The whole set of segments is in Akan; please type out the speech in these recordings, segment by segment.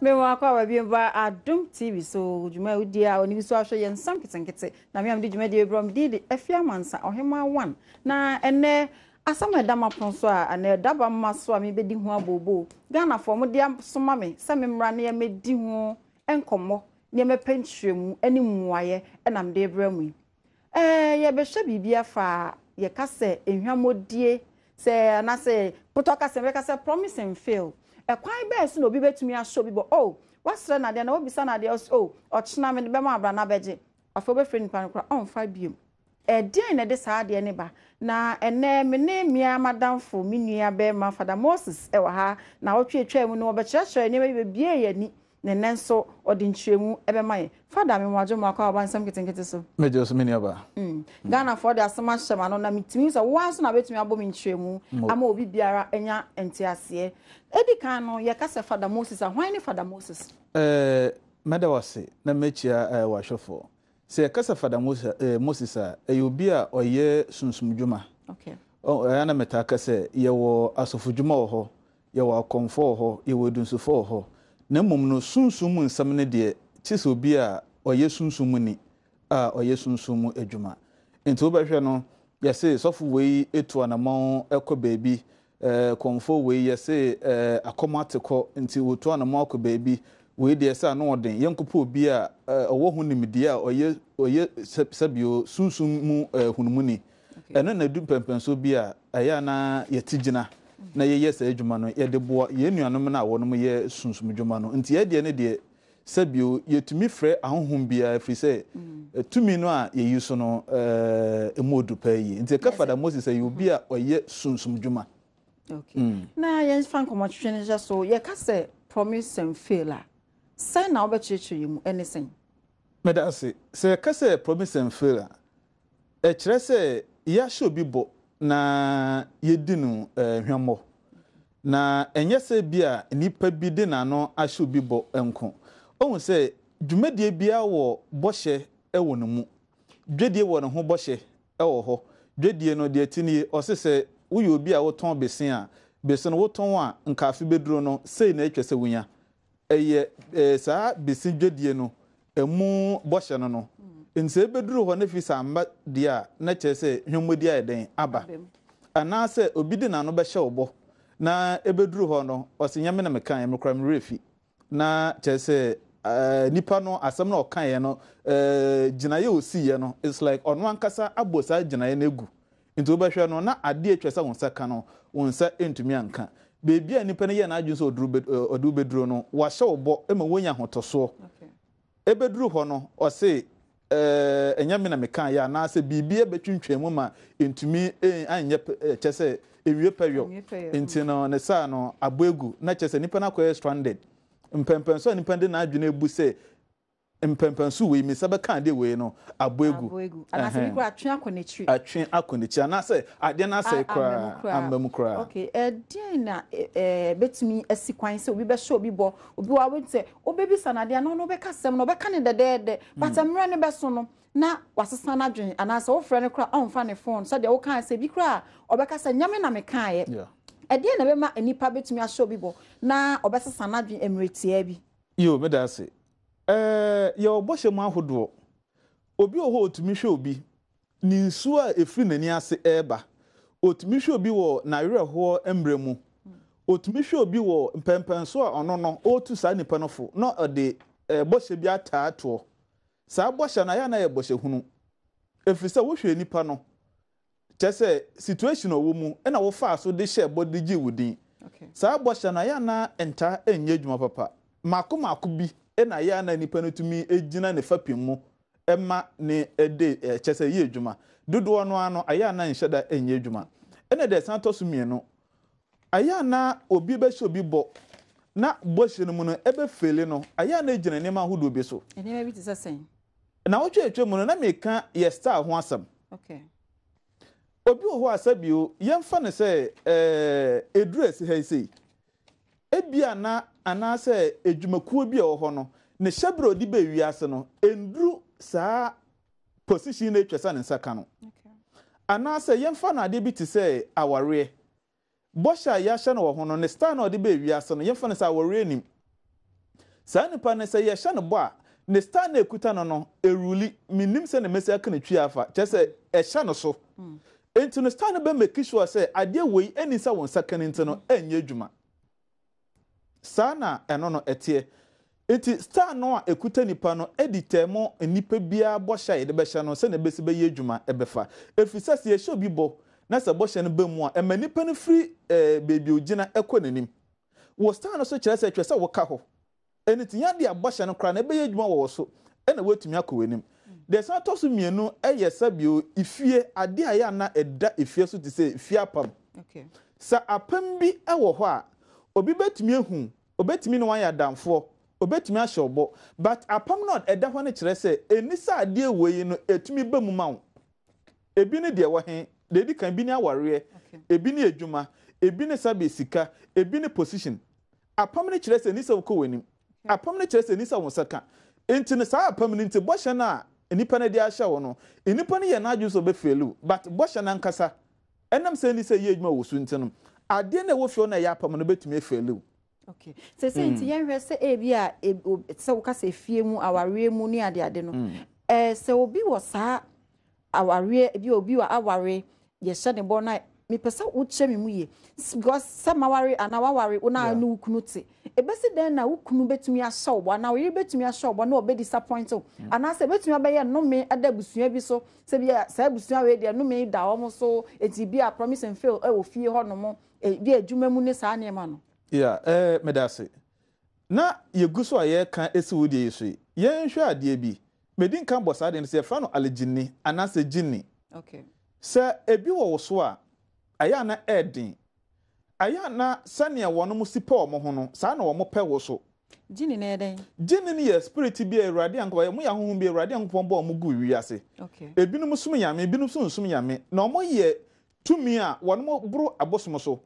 Me wa kwa wa bi ba Adom TV so djuma udi a oni bi so ahwe ye Nsem nketenkete na me am di djuma de ebrom di afia mansa ohema 1 na ene asam edama pon so a na edaba mma so a me bedi ho abobo Ghana fo mo dia soma me se me mra na ye medi ho enkomo ne me pentremu ani muaye enam de ebramu ye be hye bibia fa ye kase enhwamodie se na se putoka se be kase promise and fail kwan be so no bi betumi ahso bi bo oh wasre na de na obisa na de oh ochina me be ma abra na beje afo be free nipa nkra on fa biem den na de saa de ne ba na ene me ne mia madamfo me nua be ma Father Moses wa ha na otwetwa mu no obekyerekye ne be bie ye ni ne nenso odi nkyeremu ebe ma ye Father me wajo makwa aba Nsem nketenkete so mejo so meni aba Ghana for the asema hyema no na mitimi so wanso na betumi abom nkyeremu ama obi biara enya entiase edi kan no ye kase Father Moses ahwan ne Father Moses medawase na mechia wahwefo se kase Father Moses obi a oye sunsumdwuma okay ana meta kase ye wo asofodwuma ho ye wo akonfo ho ye wo dunsufo ho na mom no sunsum nsam ne de chise obi a oye sunsum ni a oye sunsum adwuma enti obehwe no yese sofo wei etu anamon ekọ baabi konfo wei yese akomateko nti wotu anamon akọ baabi wei de yese anu oden yenkopo obi a owo hu nimdi a oye sabio sunsum mu hunumuni eno na du pempenso bi a aya na yetigina na ye sa adwuma no ye de boa ye nuanom na wonom ye sunsum adwuma no nti ye de ne de sabio yetumi frɛ ahohom bia afri sɛ tumi no a ye yuso no emodu payi nti ka Father Moses ayi obi a ɔyɛ sunsum dwuma okay na ye fan komotwe ne so ye ka sɛ promise and fail a sɛ na obekyerekye mu anything meda se ka sɛ promise and fail a kyerɛ sɛ ya show bi bo na yedi no hwammo na enye sɛ bia nipa bi de na no ahyew bi bo enko ohun sɛ dwumadie bia wo bɔhye ɛwɔ no mu dwedie wɔ no ho bɔhye ɛwɔ hɔ dwedie no de atini ɔsɛ woyɛ obi a wotɔn besen a besen wotɔn a nkafe beduro no sei na atwa sɛ wunya ɛyɛ saa besen dwedie no emu bɔhye no no nse beduro hɔ na fi samba de a na kyerɛ sɛ hwemmodi ayɛ den aba anaasɛ obi de na no bɛhyɛ wobɔ na ebeduro hɔ no ɔsɛ nyame na mekan mekra mrefi na kyerɛ sɛ nipa no asɛm na ɔkan ye no ginaye osi ye no it's like ɔno ankasa abosa ginaye na egu nti obɛhwɛ no na ade atwa sɛ wonsa ka no wonsa entumi anka beebi a nipa no ye na adwun sɛ odu beduro no wahyɛ wobɔ ema wonya hotoso ebeduro hɔ no ɔsɛ enyame na mekan ya na sɛ bibia betwintwam mu ma entumi anye kyɛ sɛ ewie pɛyo nti no ne sa no aboegu na kyɛ sɛ nipa na kɔ stranded mpempenso nipa de na adwene ebu sɛ mpempenso we mi sɛ kan de we no aboegu anase bi kra atwe akonichi anase ade na sɛ kra amam kra okay den na betumi asikwan sɛ obi bɛhye obi bɔ obi wa wonte obebi sanade no no bɛka sɛm no bɛka ne dede but amra ne bɛso no na wasesa na adwen anase wo frɛ ne kra ɔmfa ne phone sɛ de wo kan sɛ bi kra ɔbɛka sɛ nyame na mekan ye ɛdeɛ na bɛma anipa betumi ahye obi bɔ na ɔbɛsesa na adwen emretia bi yo medase ye obɔhye mu ahodo obi oho otumi hwe obi ni nsu a efiri nani ase eba otumi hwe obi wo na werɛho embremu otumi hwe obi wo mpempenso a ɔno no otu saa nipa no fo na ɔde bɔhye bi ataato saa bɔhye na ya na ye bɔhye hunu efiri sɛ wo hwe nipa no kyese situation owo mu na wo fa so de hye body gi wudin saa bɔhye na ya na enta enye dwuma papa mako bi na ya na nipa no tumi ejina ne fapim mu ema ne ede kyese ye dwuma dodo no ano aya na nhyeda enye dwuma ena de santo so mienu aya na obi be hye obi bɔ na bɔhye no mu no ebe fele no aya na ejina ne ma hodo bi so enema bi tisesen na wo twetwe mu no na meka ye star ho asam okay obi ho asabio yemfa ne sɛ edress ha sei ebia na anase edwumakuo bi a wo ho no ne hyebro di ba wiase no endru saa position na etwesa ne nsaka no anase yemfa na ade bi te sɛ aware bosha ya hye no wo ho no ne star na odi be wiase no yemfa ne sa wore nim sa nipa ne se ye hye no bo a ne star na ekuta no eruli minim se ne mesi aka ne twi afa che se e hye no so enti no star na be make sure se ade wei eni sa won saka enti no enye adwuma sa na eno no etie enti star no a ekuta nipa no editemo nipa bia bosha ye de be hye no se ne besi be ye adwuma ebefa efisa se ye hye obi bo na se bosha no be mu a ema nipa no free baby ogina ekonanim wo star no so kire se twese wo ka ho enti ya de abosha no kra na be ye adwuma wo so ena wetumi akowenim de sa to so mienu eye sabio ifie ade aya na eda ifie so ti se ifie apam okay sa apam bi ewo ho a obi betumi ehu obetumi no wan ya damfo obetumi ahye obo but apam not eda ho ne kire se enisa ade ewe no etumi bemu ma wo ebi ne de wo he de di kan bi ni aware ebi ni adwuma ebi ne sabe sika ebi ne position apam ne kire se nisa wo ko wanim apam ne kire se nisa wo saka enti ne sa apam ne nti bosha na enipa na di ahye wo no enipa ne ye na adwu so be felu but bosha na nkasa enam se ni se ye adwuma wo su ntino ade na wo fio na ya apam no betumi efelu okay se nti yen hwe se ebi a se wo ka se fie mu aware mu ni ade no se obi wo sa aware ebi obi wa aware ye hye ne bo na me pesa wo che me mu ye because some aware ana aware una no kunu te ebesi den na ukunu betumi ahye obo na we betumi ahye obo na obe disappoint o ana se betumi abaye no me adabusua bi so se bia sa abusua we de no me da omo so eti bia promise and fail e wo fie ho no mo bi adwuma mu ne sa ne ma no medase na yeguso aye kan esi wo de yeso yen hwe ade bi medin kan bosa de se fa no alegini ana se gini okay se ebi wo so a aya na edin aya na sane wono mu sipa omo ho no sa na wo mo pe wo so gini na eden gini ni ye spirit bi Awurade anko mu ya hohom bi Awurade anko bo mo gu wiase okay ebinum sum yame ebinum sum yame na omo ye tumi a wono mo buru abosom so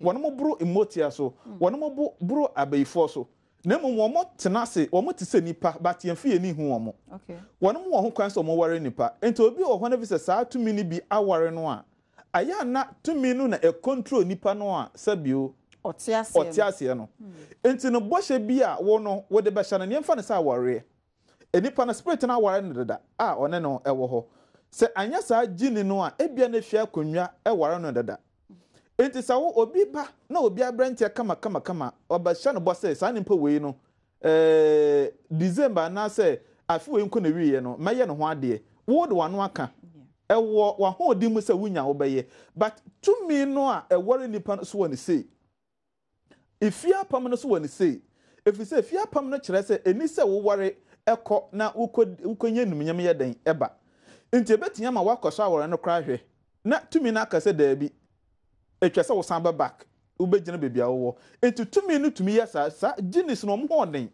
wono mo buru emotia so wono mo buru abaifo so na mo mo tenase wo mo tise nipa but ye mfie ni hu wo mo okay wono mo ho kwan so mo ware nipa enti obi wo ho na visa saa tumi ni bi aware no a aya na tumi no na e control nipa no a sabio otiase no enti no boshe bi a wo no wo de be hya na nemfa ne sa aware enipa na spirit na aware no dada a one no e wo ho se anya saa gini no a ebia na hwia konwa e ware no dada enti sa wo obi ba na obi abrantia kama obahya no bose sa nimpa wei no December na se afi wei nko na wiye no maye no ho ade wo de wano aka ewo wa ho di mu se wunya wo beye but tumi no a ewore nipa so woni sei ifia pam no so woni sei efi se ifia pam no kire se eni se wo wore eko na ukonye numnyam ye den eba enti ebetinya ma wakoso awore no kra hwe na tumi na aka se daabi etwese wo san back ubegyina bebia wo enti tumi no tumi ya sa ginis no mo hoden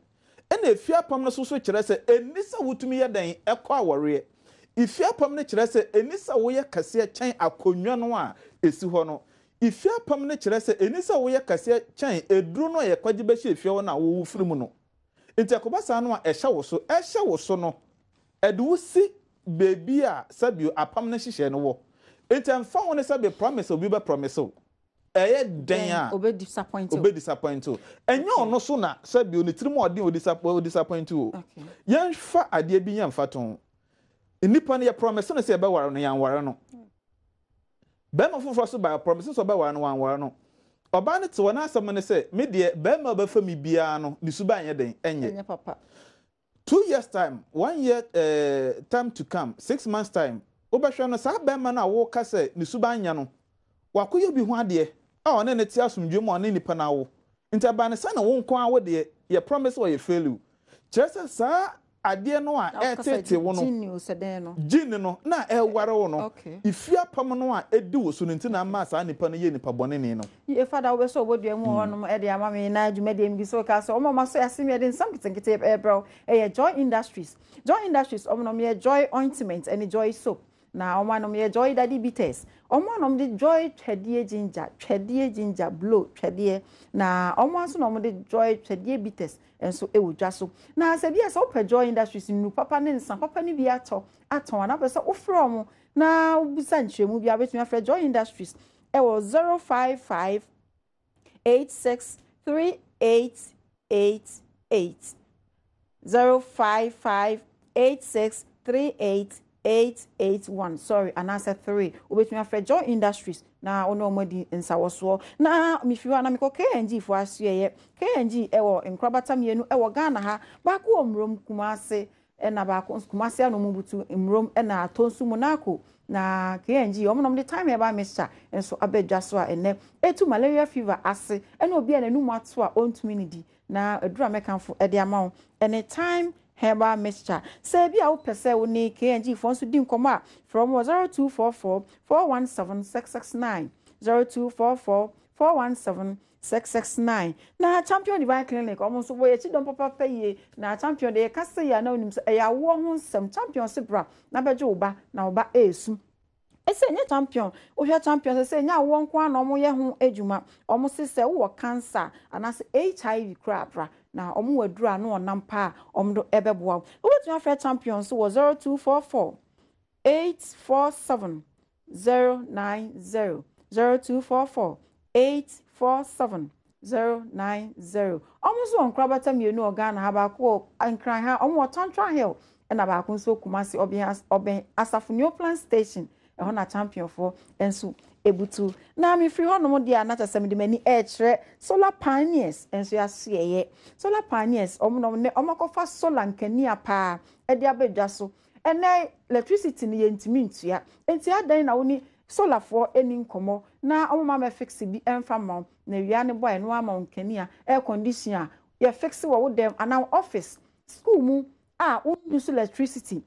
ena ifia pam no so kire se eni se wo tumi ye den eko awore ifia pam ne kire se enisa wo ye kase kyan akonwa no a esi ho no ifia pam ne kire se enisa wo ye kase kyan eduru no ye kwagi be hye ifia wo na wo wufirimu no enti akobasa no a ehye wo so no edu si baby a sabio apam ne hye no wo enti amfa wo ne sabe promise obi be promise o eye den a obe disappoint o enye ono so na sabio ne tirimu odin o disappoint o yen fa ade bi yen fa ton enipa ne ya promise no se be ware no yan ware no be ma foforo so ba promise so be ware no wan ware no oba ne te wona asem ne se me de be ma ba fa mi bia no ni suba anye den enye papa 2 years time 1 year time to come 6 months time obehwe no sa be ma na wo ka se ni suba anya no wakoye bi hu ade a one ne ti asomdwe mo one nipa na wo nta ne sa na wo nko a wo de ye promise wo ye fail chese sa ade no a etete wo no gin no na e ware wo no ifia pam no a edi wo so nti na ma sa nipa no ye nipa bone ni no ye fada wo so bodua mu hono e de ama me na adwuma de mbi so ka so o ma so asemi de nsam nketenkete bro e Joy Industries no me Joy ointment and Joy soap na o ma no me Joy daddy bitters o ma no me Joy twedie ginger blow twedie na o ma so no me Joy twedie bitters enso e wodwa so na se bia se o Joy Industries nu papa ne nsa papa ne bi aton na pesa o from na obisa nchemu bia betumi afre Joy Industries e wo 055 055863888 05586388881 sorry and answer 3 obetumi afre Joy Industries na ono omodi nsawoso na mifiwa na miko KNG fo asuye KNG ewo nkrabata mienu ewo Ghana ha ba ko omrom Kumase na ba ko Kumase anomubutu mrom na atonsu munako na KNG omnom the time eba mesha enso abedwa so a ene etu malaria fever ase ena obi ananum ato a ontumi nidi na adura mekanfo ede amawo anytime herbal mixture say bia wo pese wo ni KNG fo nso di nkoma from 0244 417 669 0244 417 669 na champion divine clinic omo so boye chi don papa paye na champion de kase ya na onim so ya wo ho nsem champion sebra na beje oba na oba esu ese nye champion ohia champion se nya wo nko ana omo ye ho adwuma omo se wo cancer anase HIV crapra na omo wadura na onam pa omo do ebeboa obetu afre champion so 0244 847 090 0244 847 090 omo so onkrabata mienu organa ha ba ko ankran ha omo tantra hill na ba ko so Kumasi oben asafunio plan station e na champion for enso ebutu na me free hono dia na tasem de mani kire solar pioneers enso ya sieye solar pioneers omo ne omakofa solar nkania pa e dia bedwa so ene electricity ni yentimi ntua enti adan na woni solar for eni nkomo na omo ma fix bi emfa ma na wia ne boy no ama nkania air conditioner ya fix wo dem ana office school mu a use electricity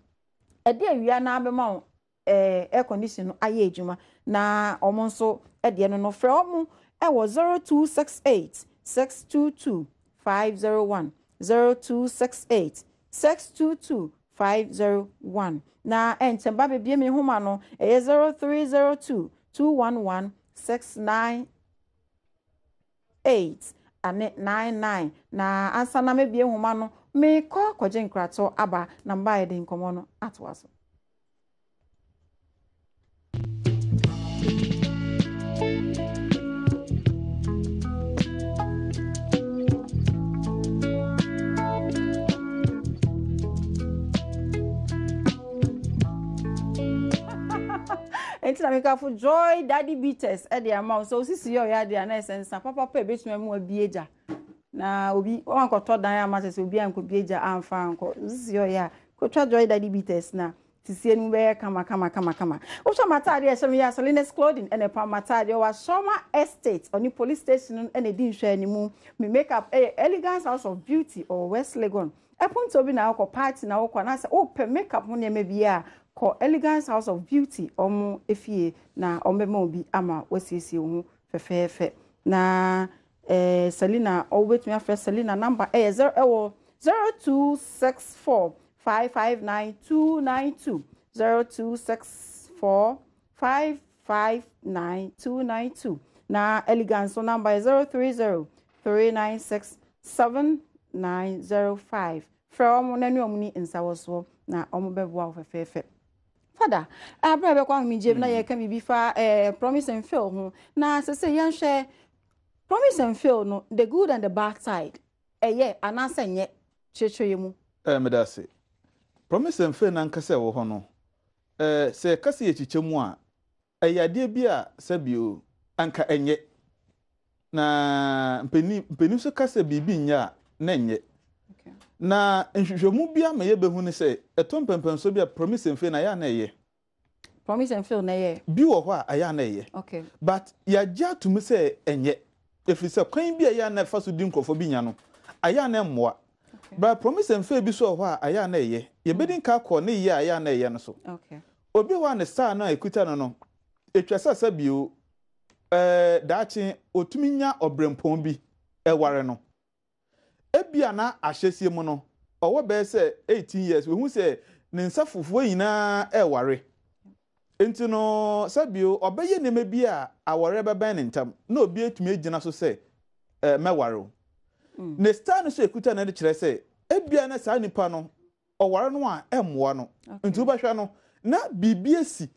e dia wia na abema air condition no aye ejuma na omo nso de no frɛ omo e wo 0268 622 501 0268 622 501 na entemba bebie me homa no 0302 211 698 ane 99 na ansa na mebie homa no me ko kwaje nkrato aba na mba ye de nkomo no atwaso Enti na meka for Joy Daddy Beaters e de amount so sisi yo ya de na esensa papa pa betuma mu abieja na obi o ankoto dan ya ma se obi anko bieja amfa anko sisi yo ya ko twa Joy Daddy Beaters na sisi enu be kama o so matade e so ya Salinas clothing ene pa matade wa Shoma Estate oni police station ene di nhwa animu me makeup Elegance House of Beauty or West Legon epunto obi na akọ party na akọ na se o pe makeup ho ne ma bia ko Elegance House of Beauty omo efie na ombema obi ama wasiesie ho fefefe na Selina obetumi afre Selina number 0264 559292 0264 559292 na Elegance number 030 396 7905 from nanu omni nsawoso na omobebwa fefefe Father, abra be kwa mi jeb na ye ka mi bi fa promise and fail ho na se yan hwe promise and fail no the good and the bad side ye anasa nye checheye mu medase promise and fail na nkase wo ho no se kase ye chichemu a ayade bi a sabio anka enye na mpeni so kase bibi nya na enye na nhwehwemu bia ma ye behu ne se eto mpempenso bia promise and fail na ya na ye promise and fail na ye bi wo ho a ya na ye okay but ya ja to me se enye efise kwan bia ya na fa so di nkofo bi nya no aya na mmoa but promise and fail bi so ho a aya na ye ye bedin ka ko ne ye aya na ye no so okay obi wa ne star na ekuta no etwasa sabio daachi otumi nya obrempon bi eware no ebia na ahyesie mu no owo be se 18 years we hu se ne nsafufuo yina eware enti no sabio obeye neme bi a aware beba ne ntam na obi etumi agina so se meware ne star no so ekuta na de kire se ebia na sa nipa no oware no a emmoa no enti wo behwe no na bibiesi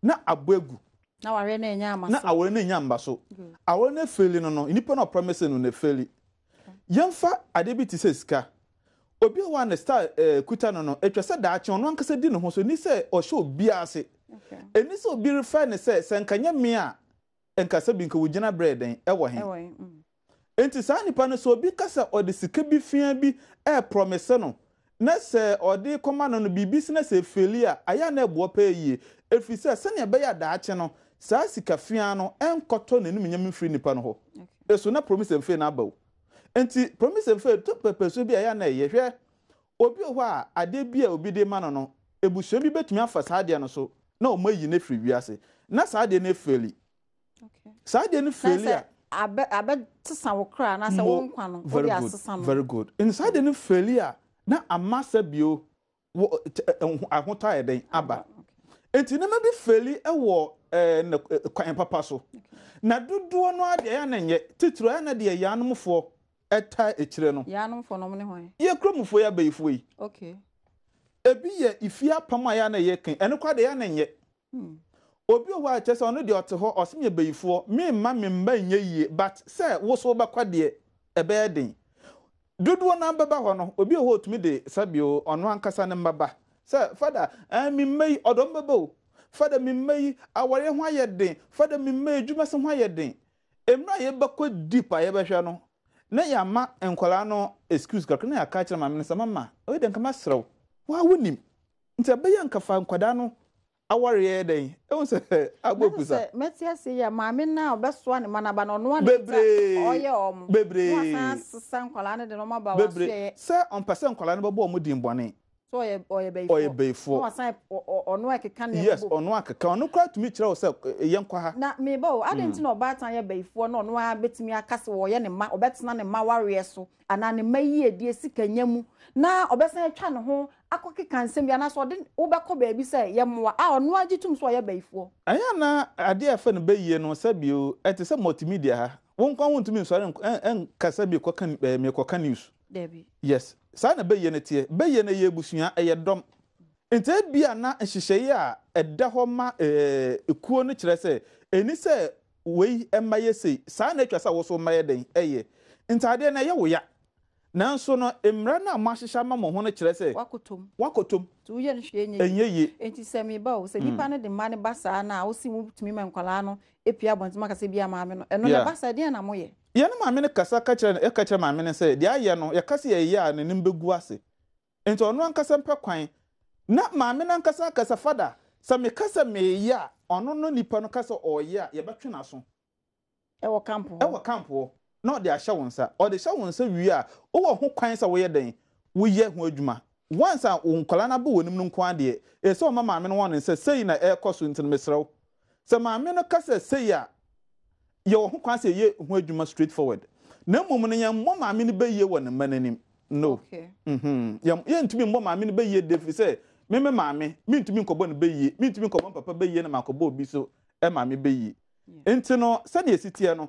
na aboagu na ware na enya amaso na awore na enya mbaso awore na feli no nipa na promise no na feli yemfa ade bi ti se sika obi wa na star kuta no etwa se da ache ono ankasa di no ho so ni se o hye obi ase eni se obi refer ne se nkanya me a enkasa bi nka wugina bread en ewo hen enti sa nipa no so obi kasa o de sika bi fia bi promise no na se o de koma no bi business e feli a aya na ebo pa yie efi se ne be ya da ache no sa sika fia no enkoto nenum nyam free nipa no ho eso na promise en fe na abaw enti promise en fe to pepeso bi aya na ye hwe obi ho a ade bi a obi de ma no ebusuo bi betumi afa sa ade no so na o mayi na free wiase na sa ade na feli sa ade no feli a abe tsesa wo kra na se wo nkwa no wo dia sesa no very good inside the failure na amasa bio ahota eden aba enti na mabi faili ewo kwan papa so na duduo no ade ya na nye titiro ya na de yanomfo eta ekire no yanomfo no ne hwan ye kromfo ya bayifo yi okay ebi ye ifia pam ya na ye kan ene kwa de ya na nye obi owa chese ono de ote ho osimye bayifo me mma nye yie but say wo so ba kwa de ebe eden duduo na baba ho no obi oho otumi de sabio ono ankasa ne mbaba say father mi mmai odom baba o father mi mmai aware ho ayeden father mi mmai adwuma se ho ayeden emra ye bakwa deep aye behwe no na ya ma enkwala no excuse kakra na ya ka kire mama ne sama o de nkama srew wa wonim nti be ya nkafa nkwada no aware ye den e se agbopusa metia se ya maame na obeso ne manaba no no oye om bebre san kwala ne de no maba wa so ye se on pese nkwala ne babo omudin bone so oye beifo no san ono akeka ne yes ono akeka ono kwa tumi kire o se yenkwa ha na me ba adenti na obatan ye beifo no ono a betimi akase wo ye ne ma obetena ne ma ware so ana ne mayi edie sikanyamu na obesan atwa ne ho akokeka nsem bia na so de wobekọ baabi se ye moa a ono agitum so ye beifo aya na ade afa ne bayie no sabio ete se multimedia ha wonkwa wontumi nsore en kasa bi koka me koka news debi yes sa na bayie ne tie bayie ne ye busua eye dom ente bia na nhyehyeye a eda ho ma ekuo no kire se eni se wei emaye sei sa na atwa sa wo so maye den eye ntade na ye wo ya nanso no emra na amahyehyɛ ma mo ho no kire se wakotom tu ye nhwe enye enti se me ba o se nipa ne de ma ne basa na o si mu tumi ma nkwala no epia bontima kase bia maame no eno ne basa de na mo ye ye ne maame ne kasa ka kire e ka kire maame ne se de aye no ye kase ye ya ne nimbegu ase enti ono ankasa mpa kwan na maame na ankasa fada se me kasa me ya ono no nipa no kasa oye ye betwe na so e wo kampo no de ahya wonsa o de hya wonsa wi a wo ho kwan sa wo ye den wo ye ho adwuma once a onkola na bo wonim no nko ade e se o mama me no won se sei na e koso ntin mesrew se maame no kasa sei a ye wo ho kwan sa ye ho adwuma straight forward na mmom no ye mo maame no be ye won mananim no ye ntumi mo maame no be ye defi se me maame me ntumi nkobo no be ye me ntumi nkobo papa be ye na makobo obi so e maame be ye enti no se na esitie no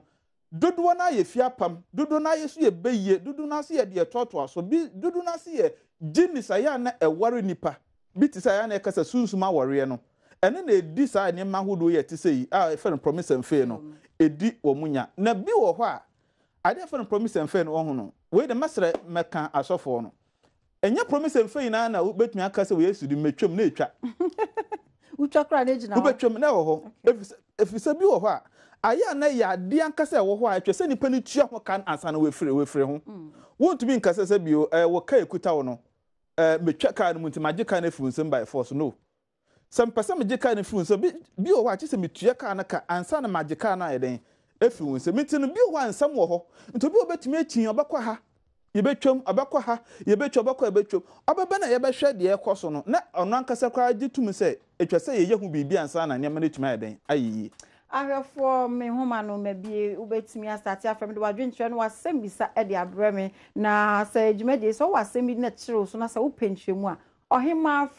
dodo na ye fiapam dodo na ye so ye beye dodo na so ye de toto aso bi dodo na so ye jinisa ya na eware nipa bi ti sa ya na ekasa sunsuma ware no ene na edi sa ne mahodo ye ti sei a fe no promise and fail no edi wo munya na bi wo ho a ade fe no promise and fail no ho no we de masre meka asofo no enye promise and fail na betumi akasa we yesu di metwam na etwa utwa kra na ejina wo betwam na wo ho efisa bi wo ho a aya na ya de ankasa wo ho a twese nipa ni tua ho kan ansa na wefire ho wontumi nkasa se bio wo ka ekuta wo no metwa ka no muntimaje ka na funsem by force no some person me ka na funsem bi wo a twese metua ka na ka ansa na maje ka na eden efunsem mitino bi wo ansam wo ho nto bi obetumi akin obekwa ha yebetwam obekwa ha yebetwa obekwa obeba na yebehwe de ekoso no na ono ankasa kwa gitum se etwese ye yehu bibi ansa na nyama na tuma eden ayi ahwefo me homa no mabie ubetimi astate afrem de wadwentre no wasem bisa e de abreme na sa edwumade so wasem bi na kire so na sa wopenhwemu a ohema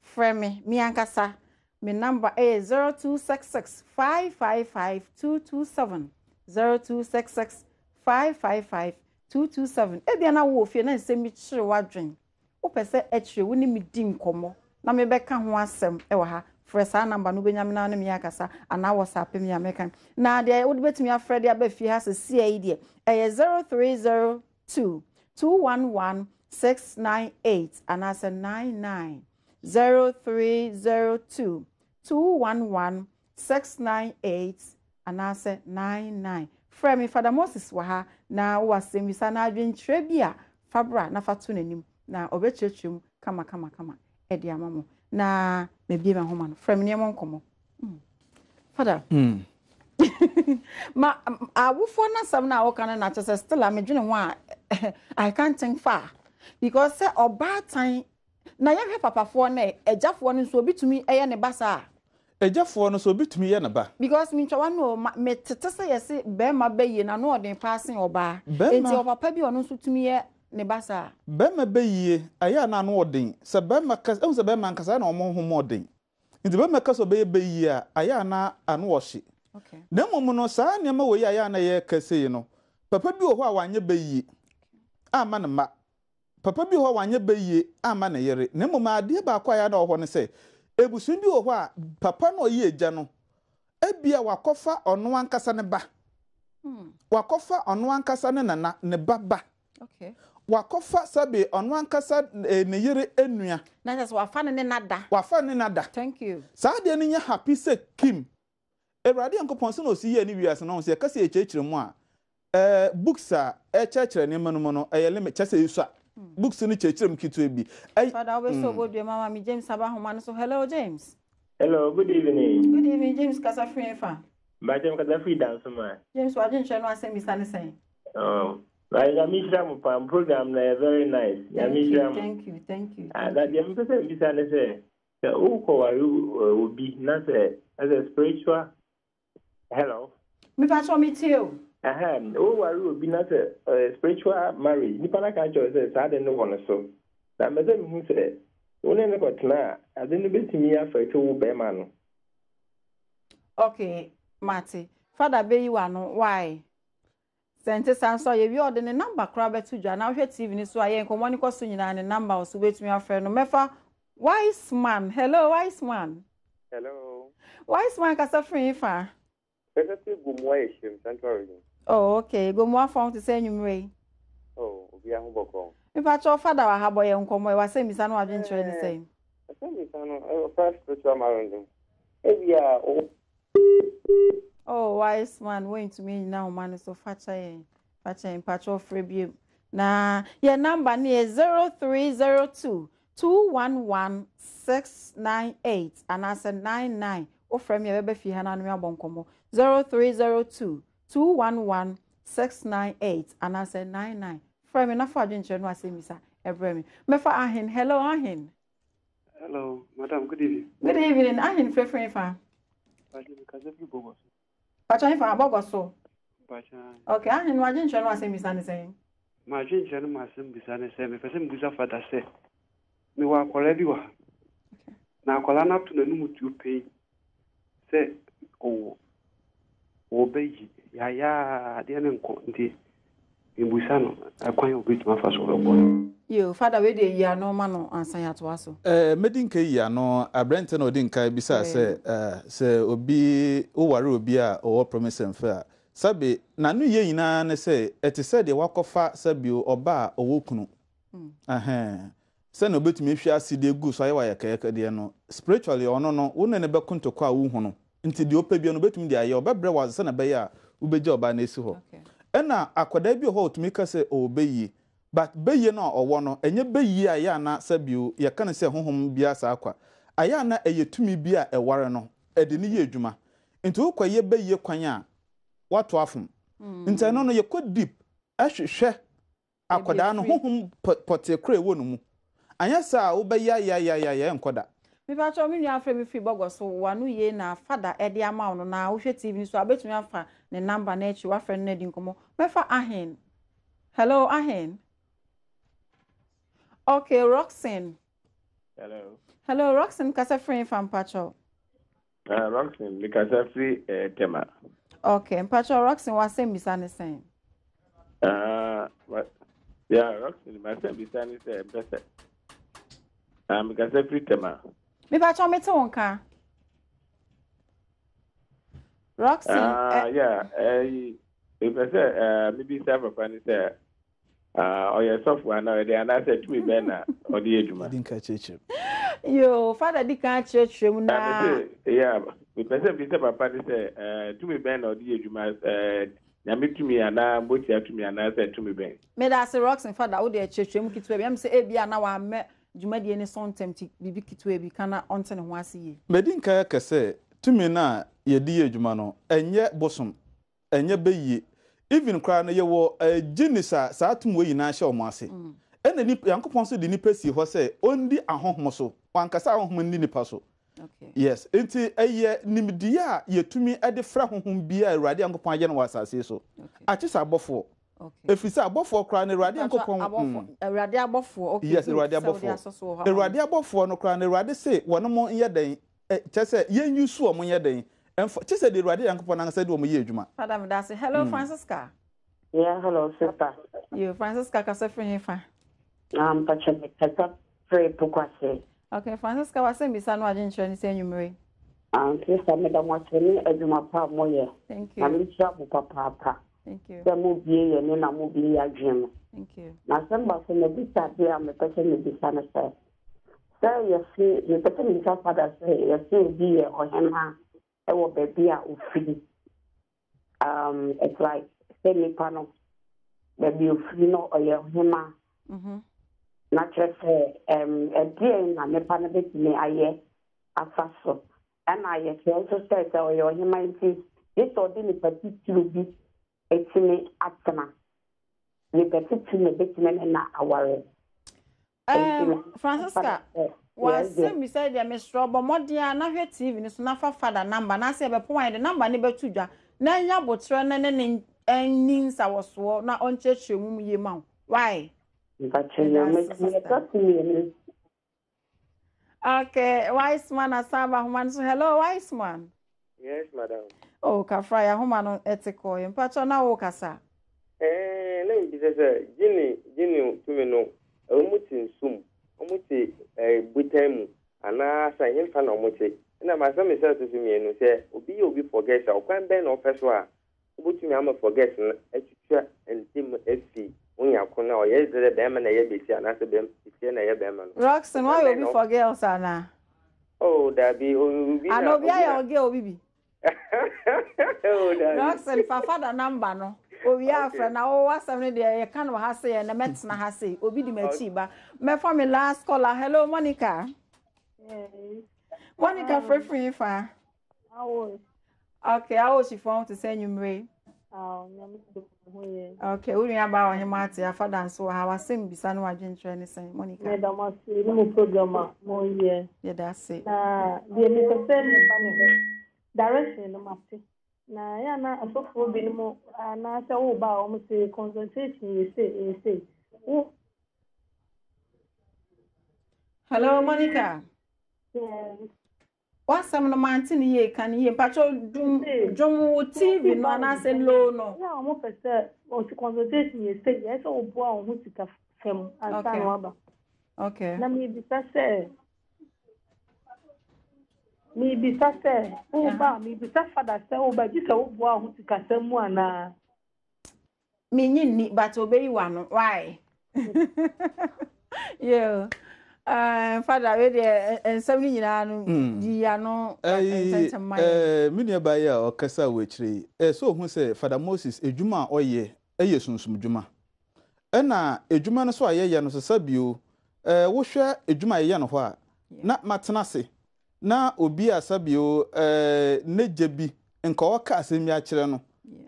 freme mi ankasa me number is 0266555227 0266555227 e bia na wo ofie na nsem bi kire wadwen wo pese e kire wo ni mi di nkomo na me beka ho asem e wa ha fresh number no benya me na me akasa ana WhatsApp me American na de would betimi afre de abafi ha se CA de 0302 211 698 and as a 99 0302 211 698 and as a 99 Frame Father Moses waha na wasem bisa na adwentre bia fabra na fatu nanim na obechechum kama edi amamo na mebie me homa no frame ne monkomo Father ma awufo na sam na woka na chese still amedwene ho a I can't think far because say oba tan na yehwe papafo na ejafo no so obitumi eye ne basa ejafo no so obitumi ye ne ba because me ntwa no me tete say yesi be ma beye na no odin passing oba enti opapa bi ono so tumi ye ne basa be ma beye aya na no odin se be ma ka se be ma nkasa na omo homo odin enti be ma ka so be beye a aya na anu ohye okay na mum no saa ne ma we aya na ye kase no papa bi wo ho a wanye beye ama na ma papa bi ho wanye beye ama na yere na mum ade ba kwa ya na ho ne se ebusun bi wo ho a papa no ye eja no ebia wakofa ono ankasa ne ba wakofa ono ankasa ne nana ne baba okay wakofa sabe ono ankasa ne yere enua na just wafa ne nada thank you saa de ne nya happy se kim Ewrade Yankopon se no si ye ni wiase no se kase echechire mu a books a echechire ne manu no eyele chese yusua books ni chechire mu kitu ebi Father we so bodu mama mi James Abahoma so hello James hello good evening James kasa free fa ba James kasa free dance ma James wa jinche no asem bisa ne sen right ya mishra mu pam program na very nice ya mishra thank you that ya mpese bisa ne se uko wa obi na se as a spiritual hello me pa so me tell o waru obi na say spiritual marriage ni pana ka cho say sa de no wono so na me say hu say wona ne ko tna ade no betimi afete wo be ma no okay Mati Father be you ano why sente sanso ye wi ode ne number kra betu dwa na hwe TV ni so aye nkomo ni ko so nyina ne number o so betimi afre no mefa wise man hello wise man kasa free fa Perfectly Gumwa Central Region. oh okay Gumwa phone to say nyumre Oh, obi a hoboko. If I cho Father wa habo ye nkomo e wa say misa no adwentre ni say First spiritual marriage. Ebia oh wise man going to me now man so facha in patcho free na your number ni 0302 211 698 and as a 99 o frame your baby fi hana no abonkomo 0302 211 698 and as a 99 frame na fa adwenche no asemisa ebremi mefa ahin hello ahin hello madam good evening ahin free fa because every bogo patcho fa abogoso patcha okay ahin no adwenche no asemisa ne say ma adwenche no asemisa ne say me pese mbuza fada say me wa akwara bi wa na akwara na to na numu tu pay say o beji ya de na nko ndi mbusa no akwan obitu mafa so ro yo Father we dey ya no ma no ansan ya to aso medinka ya no abrente na odinka bisa se obi o ware obi a o promise mfa a sabe na no ye nyina ne se etise de wakofa sabe oba a owo kunu se na obetumi hwe aside gu so ayewa ya kayaka de no spiritually ono no wo ne be kontoko a wo hu no nti de opa bi no betumi de aye obebre wa se na be ya ubeje oba na esi ho ena akoda bi ho otumi ka se obeyi but beye no owo no enye beyi aya na sabio ye kan se honhom bia sa akwa aya na eyetumi bia eware no ede ni ye adwuma nti ukwaye beye kwan a wato afom nti no ye ko deep ahwehwe akoda no honhom potekra ewo no mu anya sa ubeya ya enkoda me ba cho me nua afre me fi bogoso wanu ye na Father ede ama no na wo hwe TV so abetumi afa ne number na echi wa frɛ no edi nkomo mefa ahen hello ahen okay Roxanne hello Roxanne kasa free from Pacho Roxanne because I free tema okay Pacho Roxanne was same bisa ne sen what yeah Roxanne my same bisa ne say better because I free tema me Pacho me to nka Roxy. Yeah. If I say, maybe several funny say, or your software now, they are not to me, Bena, or the Ejuma. I didn't catch it. Yo, Father, di can't church room na. Yeah, if I say, Papa, say, to me, Ben, or the Ejuma, Yami to me, and I'm butcher to me, and I said to me, Ben. Me da se Roxy, Father, wo de church room kitwe. Yam say, Ebia na wa me. Jumadi any son tempti bibi kitwe bi kana onte ne ho ase yi. Medinka ka say to me na ye di adwuma no enye bosom enye beyi even kra na ye wo ginisa sa atum we yina hye omo ase ena ni yankopon so di ni pesi ho say ondi ahohom so wankasa ahohom ni nipa so. Okay. Yes, enti eye nimdi a ye tumi ede fra hohom bia awurade yankopon aje no wasase so achisa abofo. Okay. Efisa abofo kra na awurade yankopon awurade abofo. Okay. Yes, awurade abofo. Awurade abofo no kra na awurade say wono mo ye den chese yen yusu omo ye den chese de awurade yankopon na say de omo ye adwuma. Father me da say hello Francisca. Yeah, hello sister. You Francisca ka say free fa. Pacha me kasa free pokwase. Okay, Francisca was saying bisa no agent training say nyumre. Sister me da mo training adwuma pa mo ye. Thank you. Na me twa bu papa. Thank you. The mo bie ye ne na mo bie adwuma. Thank you. Na samba se me bisa bia me pese me bisa na say. Say you see you pese me bisa father say you see bie o hema e wo baby a ofiri. It's like say me pano baby ofiri no o ye hema. Na trese die na me pano betime aye afaso. And I also said that your humanity this or the particular be etime atana. The particular betime na aware. Francisca was me said ya Miss Robo Modia na hwe TV ni so na fa father number na say be point the number ni betudwa na nya botre na ne nsa woso na onchechwe mu ye ma why but you make me talk me. Okay, wise man asaba human so hello wise man. Yes, madam. Oh, kafraya human etiko mpacho na wo kasa. Na bi say gini to me no omuti nsum omuti butemu ana sa himfa na omuti na ma say me say to me no say obi forget o kwan ben no peso a obutumi am forget na atwitwa entim efi unya kona o ye de dem na ye besi ana se dem isi na ye bem no Roxanne why obi for girls ana oh that be obi na obi ya oge obi bi oh that Roxanne fa father number no obi afra na o wasam ne de ye kan wa ha say na metina ha say obi di machi ba me for me last caller hello Monica. Yes. Monica free fa How okay how she phone to send you me. Okay, we are about him at your father and so I was saying beside no agent training saying Monica. Madam was no program more year. Yeah, that's it. The person direction no matter. Na ya na asofo bi no na say wo ba o say consultation you say. Hello Monica. Yes. What's some no mountain ye can ye patrol do TV no na say low no. Yeah, mo pese o consultation you say yes o bo a o sika fem anta no aba. Okay. Na me bi say o ba me bi say father say o ba ji say o bo a o sika semu ana. Me ni but obey one why? Yeah. Father we dey ensem ni nyina no di ya no me ne ba ya o kasa we kire so hu say Father Moses edwuma oye eye sunsum dwuma na edwuma no so aye no so sabio wo hwe edwuma ye no ho a na matena se na obi asabio ne jebi nka o ka asemi a kire no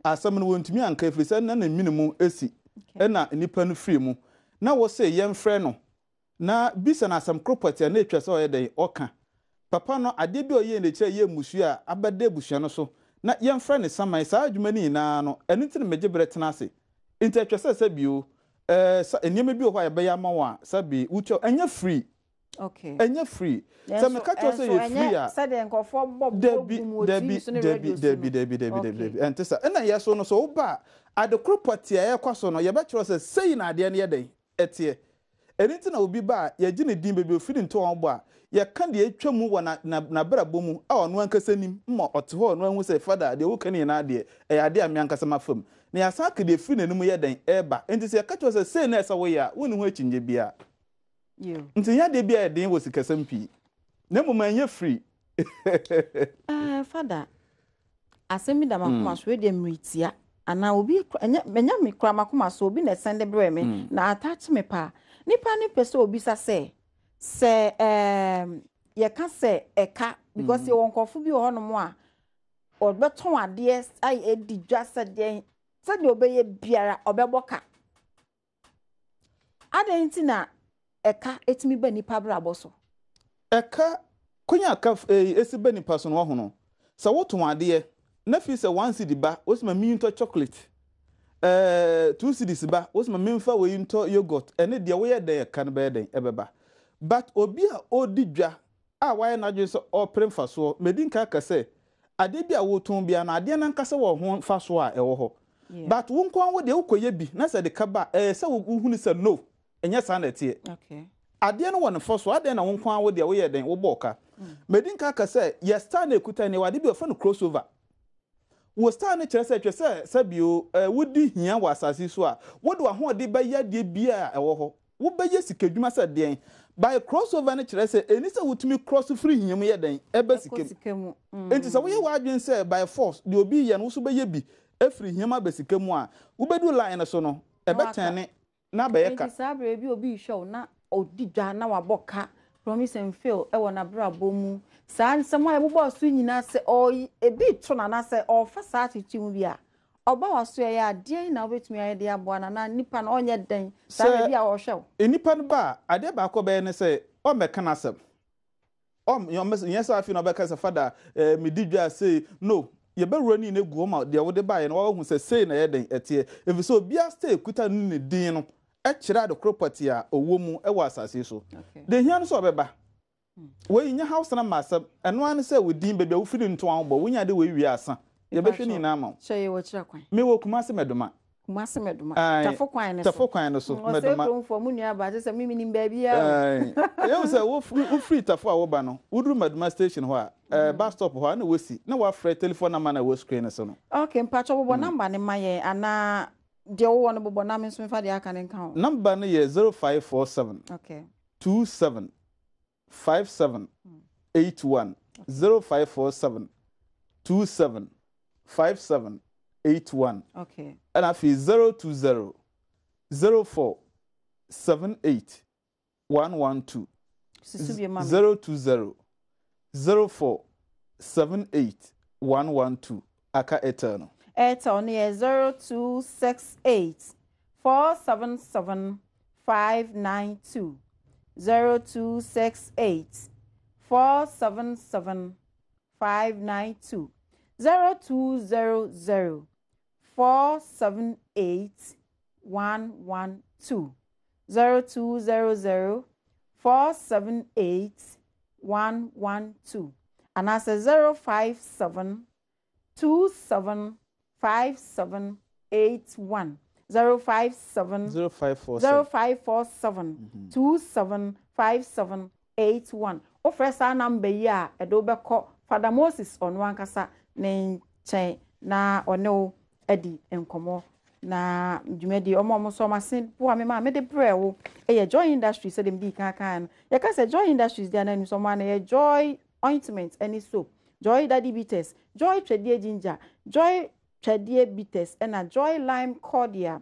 asem no wontumi anka frisa na na minimu esi na nipa no free mu na wo say yemfrɛ no na bisa na asam property na etwa so oyede oka papa no ade bi oye ne kire ye musu a abade busua no so na yemfrɛ ne saman sa adwuma ni na no eni tin meje bretena ase nti etwa se bio eniem bi o hwa ye be ya ma wa sabi ucho enya free. Okay. Enya free. So me catch say you free a. Said den nkofo bob Debi. And tesa na yeso no so ba ade property a ye kwaso no ye be kiro say sei na ade na ye den etie. anything na obi ba ye gine din baby ofiri nto on bo a ye ka de atwa mu wo na brabo mu a ono ankasa nim mo ote ho ono hu say father de wo kan ni na de e ade a me ankasa mafam na ya sa ka de firi nanum ye den eba enti se ka cho say na esa wo ya wo ni ho achinje bia yo enti ya de bia e den wo sikasam pi na mo man ye free father asemi da makoma so de mritia ana obi menya me kra makoma so obi na send bre me na attach me pa nipa ni pese obi sa se ye ka se eka because ye won kofo bi ho no mo a obeton ade ai edi dwasa den se de obeye biara obeboka adenti na eka etimi ba nipa bra boso eka konya ka esi ba nipa so no ho no se woton ade na fi se 1 cedi ba osima mi into chocolate 2 cedis ba osima mi mfa we into yogurt ene de we ye de kan ba den ebeba but obi a odi dwa a waye na dwe so o premfa so medin ka ka se ade bi a woton bia na ade na nkase wo ho fa so a ewo ho but wo nkwan wo de ukoye bi na se de ka ba se wo hunu se no enye sa na tie okay ade no won fa so ade na wo nkwan wo de wo ye den wo boka medin ka se ye stand ekuta ne wade bi ofo no crossover wo stand ne kire se bio wodi hia wa asase so a wodo ho de ba ya de bia ewo ho wo ba ye sikadwuma se den by crossover ne kire se eni se wotumi cross free hiam ye den eba sikam enti se wo ye wadwen se by force de obi ye no so ba ye bi efri hiam abesikam a wo bedu line so no ebetene na ba ye ka enti sabre bi obi show na odidwa na waboka promise and fail e wona brabo mu saa nsemo e bobo so nyina se o ebi to na se o fa saa titim bia oba waso ya ade na obetumi aye de aboa na nipa na onye den saa bia o hwew nipa no ba ade ba ko be ne se o meka na asem yes afi no be ka se father me didwa say no ye be roni na gu ma de wo de ba ye no wo hu se say na ye den etie efi so bia stay kuta no ne din no e kira de property a owo mu e wa asase so de hia no so obeba we nya house na masem eno an se we din bebia wo firi nto an bo wonya de we wi asa ye be hwe ni na ma cheye wo kira kwan me wo kuma se medoma tafo kwan no so medoma wo se ko mu nua ba se mimi nim ba bia ye se wo free tafo a wo ba no wo duru medoma station ho a bus stop ho na wo si na wa free telephone number na wo screen so no okay mpacho bobo number ne maye ana de wo no bobo na me so fa de aka ne kan number no ye 0547 okay 27 57 81 0547 27 57 81 okay and afi 020 04 78 112 020 04 78 112 aka eternal on here 0268 477 592 0268 477 592 0200 478 112 0200 478 112 and as a 057 27 5781 057 0547 275781 o fresa number ya edo beko Father Moses on wankasa ne chen na ono edi enkomo na dwumedi omo so masin bo amema me de brewo e Joy Industries so dem di kan ya ka say Joy Industries dia na so ma na Joy ointment any soap Joy Daddy Bitters Joy Twedie Ginger Joy Twedie Bitters and a Joy Lime Cordia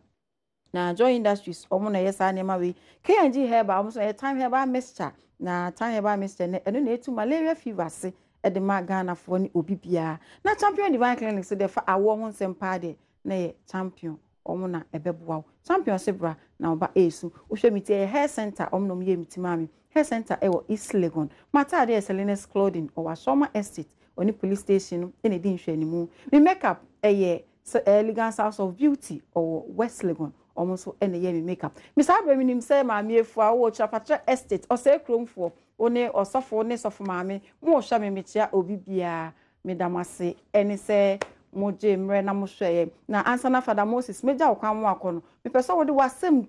na Joy Industries omo na yesa anema we KNG Herbal omo so time herbal mixture na time herbal mixture ne eno na etu malaria fever se e de ma Ghana fo ni obi bia na Champion Divine Clinic se de fa awo ho nsem pa de na ye champion omo na ebeboa champion sebra na oba esu wo hwe miti hair center omo no ye miti mami hair center e wo East Legon mata de Selena's Clothing o wa Soma Estate oni police station ene di nhwe ni mu me makeup ye Elegance House of Beauty or West Legon almost ene ye me makeup Mr. Abraham nim say maami efu a wo Chapatra Estate o say kromfo one osofo ne sofo maami mo hwa me metia obi bia me damase ene say mo je mre na mo hweye na answer na Father Moses meja okwan mo akono me pese wo de wasem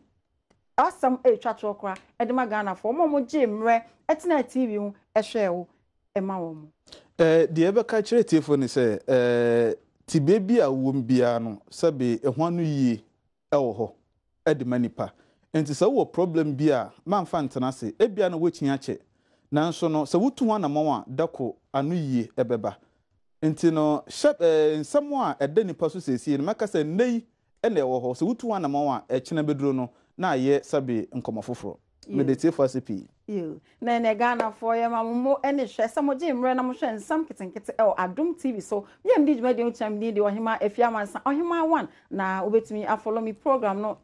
asam twa chokra edema Ghana for mo gye mre etina TV hu ehwe wo ema wo mo de ebe ka kire tiefo ni se ti bebi a wo mbia no sabe ehwan no yie ewo ho edema nipa enti se wo problem bi a manfa ntena se ebia no wochi ache nanso no se wotu ho na mawa dako anu yie ebeba enti no nsem a ede nipa so sesie no maka se nei ene ewo ho se wotu ho na mawa echena beduro no na ye sabe nkomafoforo medete for CP na ne Ghana for ya mamumo ene hwe samoje mre na mo hwe nsam ketenkete Adom TV so yem di djumadi ocham di ohima efiamansa ohima 1 na obetumi afollow me program no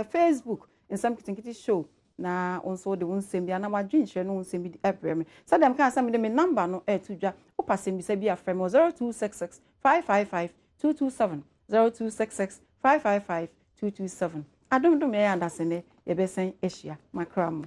Facebook nsam ketenkete show na onso de Nsem bia na madwinhwe no Nsem bi ebreme sadam kan asam de me number no tudwa opasem bi se bia frem 0266 555 227 0266 555 227 Adom do me andasene yebesen ehia makram.